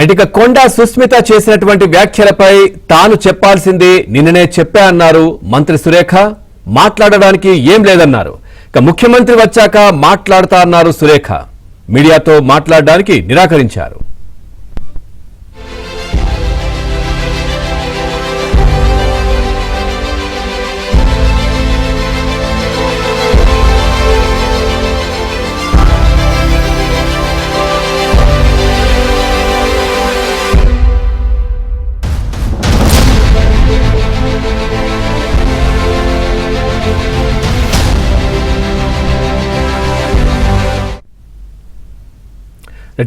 ఇక కొండా సుస్మిత చేసినటువంటి వ్యాఖ్యలపై తాను చెప్పాల్సింది నిన్ననే చెప్పా అన్నారు మంత్రి సురేఖ. మాట్లాడడానికి ఏం లేదన్నారు. ఇక ముఖ్యమంత్రి వచ్చాక మాట్లాడతా అన్నారు సురేఖ. మీడియాతో మాట్లాడడానికి నిరాకరించారు.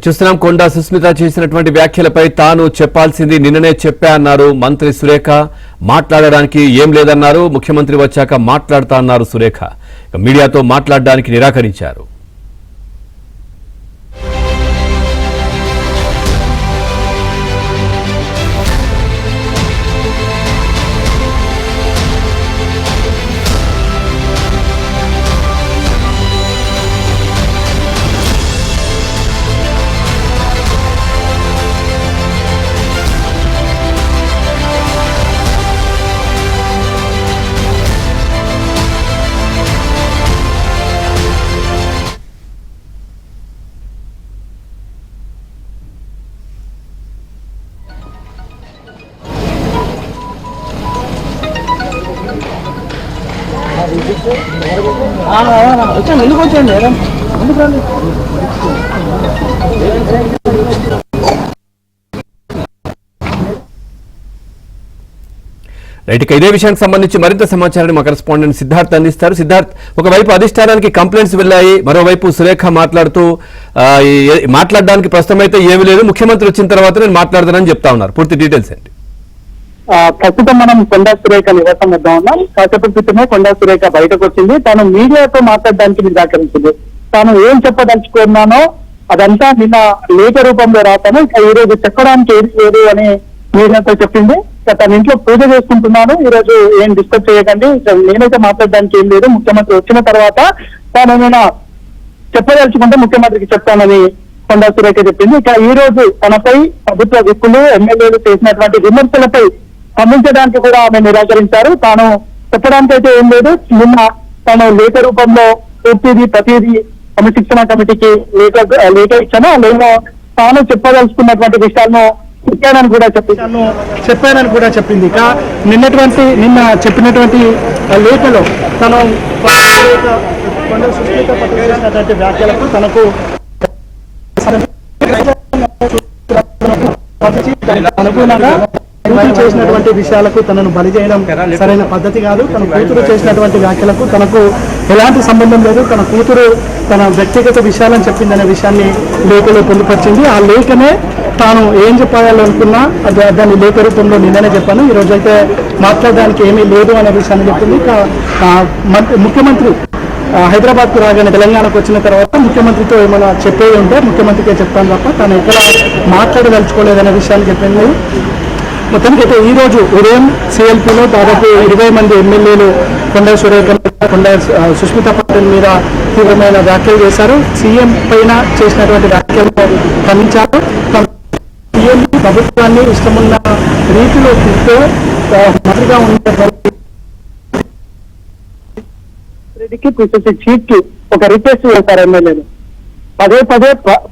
చూస్తున్నాం కొండా సుస్మిత చేసినటువంటి వ్యాఖ్యలపై తాను చెప్పాల్సింది నిన్ననే చెప్పా అన్నారు మంత్రి సురేఖ. మాట్లాడడానికి ఏం లేదన్నారు. ముఖ్యమంత్రి వచ్చాక మాట్లాడతా అన్నారు సురేఖ. మీడియాతో మాట్లాడడానికి నిరాకరించారు. ఎందుకు వచ్చండి రైట్. ఇదే విషయానికి సంబంధించి మరింత సమాచారాన్ని మా కరెస్పాండెంట్ సిద్ధార్థ్ అందిస్తారు. సిద్ధార్థ్, ఒకవైపు అధిష్టానానికి కంప్లైంట్స్ వెళ్ళాయి, మరోవైపు సురేఖ మాట్లాడుతూ మాట్లాడడానికి ప్రస్తుతం అయితే ఏమీ లేదు, ముఖ్యమంత్రి వచ్చిన తర్వాత నేను మాట్లాడతానని చెప్తా ఉన్నారు. పూర్తి డీటెయిల్స్ ఏంటి? ప్రస్తుతం మనం కొండా సురేఖ నివాసం వద్ద ఉన్నాం. కాసేపటి క్రితమే కొండా సురేఖ బయటకు వచ్చింది. తాను మీడియాతో మాట్లాడడానికి నిరాకరించింది. తాను ఏం చెప్పదలుచుకున్నానో అదంతా నిన్న లేఖ రూపంలో రాతాను, ఇక ఈ రోజు చెప్పడానికి ఏది లేదు అని మీడియాతో చెప్పింది. తన ఇంట్లో పూజ చేసుకుంటున్నాను, ఈ రోజు ఏం డిస్కస్ చేయకండి, నేనైతే మాట్లాడడానికి ఏం లేదు, ముఖ్యమంత్రి వచ్చిన తర్వాత తాను ఏమైనా చెప్పదలుచుకుంటే ముఖ్యమంత్రికి చెప్తానని కొండా సురేఖ చెప్పింది. ఇక ఈ రోజు తనపై ప్రభుత్వ వ్యక్తులు ఎమ్మెల్యేలు చేసినటువంటి విమర్శలపై స్పందించడానికి కూడా ఆమె నిరాకరించారు. తాను చెప్పడానికి అయితే ఏం లేదు. నిన్న తాను లేఖ రూపంలో పూర్తిది ప్రతిదీ క్రమశిక్షణ కమిటీకి లేఖ ఇచ్చాను. లేఖలో తాను చెప్పదలుచుకున్నటువంటి విషయాలను చెప్పానని కూడా చెప్పింది. ఇక నిన్న చెప్పినటువంటి లేఖలో తను చేసినటువంటి వ్యాఖ్యలకు తనకు అనుగుణంగా చేసినటువంటి విషయాలకు తనను బలి చేయడం సరైన పద్ధతి కాదు. తన కూతురు చేసినటువంటి వ్యాఖ్యలకు తనకు ఎలాంటి సంబంధం లేదు. తన కూతురు తన వ్యక్తిగత విషయాలను చెప్పిందనే విషయాన్ని లేఖలో పొందుపరిచింది. ఆ లేఖనే తాను ఏం చెప్పాలనుకున్నా దాన్ని లేఖ రూపంలో నిన్ననే చెప్పాను. ఈ రోజు అయితే మాట్లాడడానికి ఏమీ లేదు అనే విషయాన్ని చెప్పింది. ముఖ్యమంత్రి హైదరాబాద్కు రాగానే తెలంగాణకు వచ్చిన తర్వాత ముఖ్యమంత్రితో ఏమైనా చెప్పేది ఉంటే ముఖ్యమంత్రికే చెప్తాను తప్ప తాను ఎక్కడ మాట్లాడదలుచుకోలేదనే విషయాన్ని చెప్పింది. మొత్తానికి అయితే ఈ రోజు ఉదయం సిఎల్పీలో దాదాపు 20 మంది ఎమ్మెల్యేలు కొండా సురేఖ, కొండా సుస్మిత పటేల్ మీద తీవ్రమైన వ్యాఖ్యలు చేశారు. సీఎం పైన చేసినటువంటి వ్యాఖ్యలు ఖండించారు. సీఎం ప్రభుత్వాన్ని ఇష్టమున్న రీతిలో చూస్తే మంత్రిగా ఉన్నటువంటి పిసిసి చీఫ్ కి ఒక రిక్వెస్ట్ చేశారు ఎమ్మెల్యేలు. పదే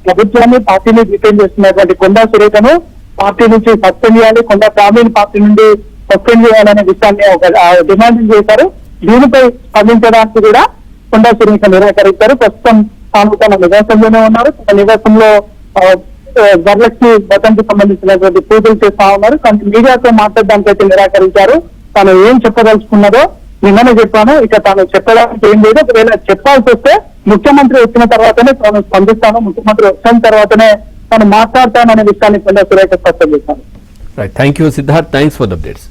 ప్రభుత్వాన్ని పార్టీని డిఫెండ్ చేస్తున్నటువంటి కొండా సురేఖను పార్టీ నుంచి సస్పెండ్ చేయాలి, కొండా ఫ్యామిలీ పార్టీ నుండి సస్పెండ్ చేయాలనే విషయాన్ని ఒక డిమాండ్ చేశారు. దీనిపై స్పందించడానికి కూడా కొండా సురేఖ నిరాకరించారు. ప్రస్తుతం తాను తన నివాసంలోనే ఉన్నారు. తన నివాసంలో వరలక్ష్మి వ్రతానికి సంబంధించినటువంటి పూజలు చేస్తా ఉన్నారు. కానీ మీడియాతో మాట్లాడడానికి అయితే నిరాకరించారు. తాను ఏం చెప్పదలుచుకున్నదో నిన్ననే చెప్పాను, ఇక తాను చెప్పడానికి ఏం లేదు. ఒకవేళ చెప్పాల్సి వస్తే ముఖ్యమంత్రి వచ్చిన తర్వాతనే తాను స్పందిస్తాను, ముఖ్యమంత్రి వచ్చిన తర్వాతనే తాను మాట్లాడతాననే విషయాన్ని కొండా సురేఖ స్పష్టం చేశాను. Thank you Siddharth, thanks for the updates.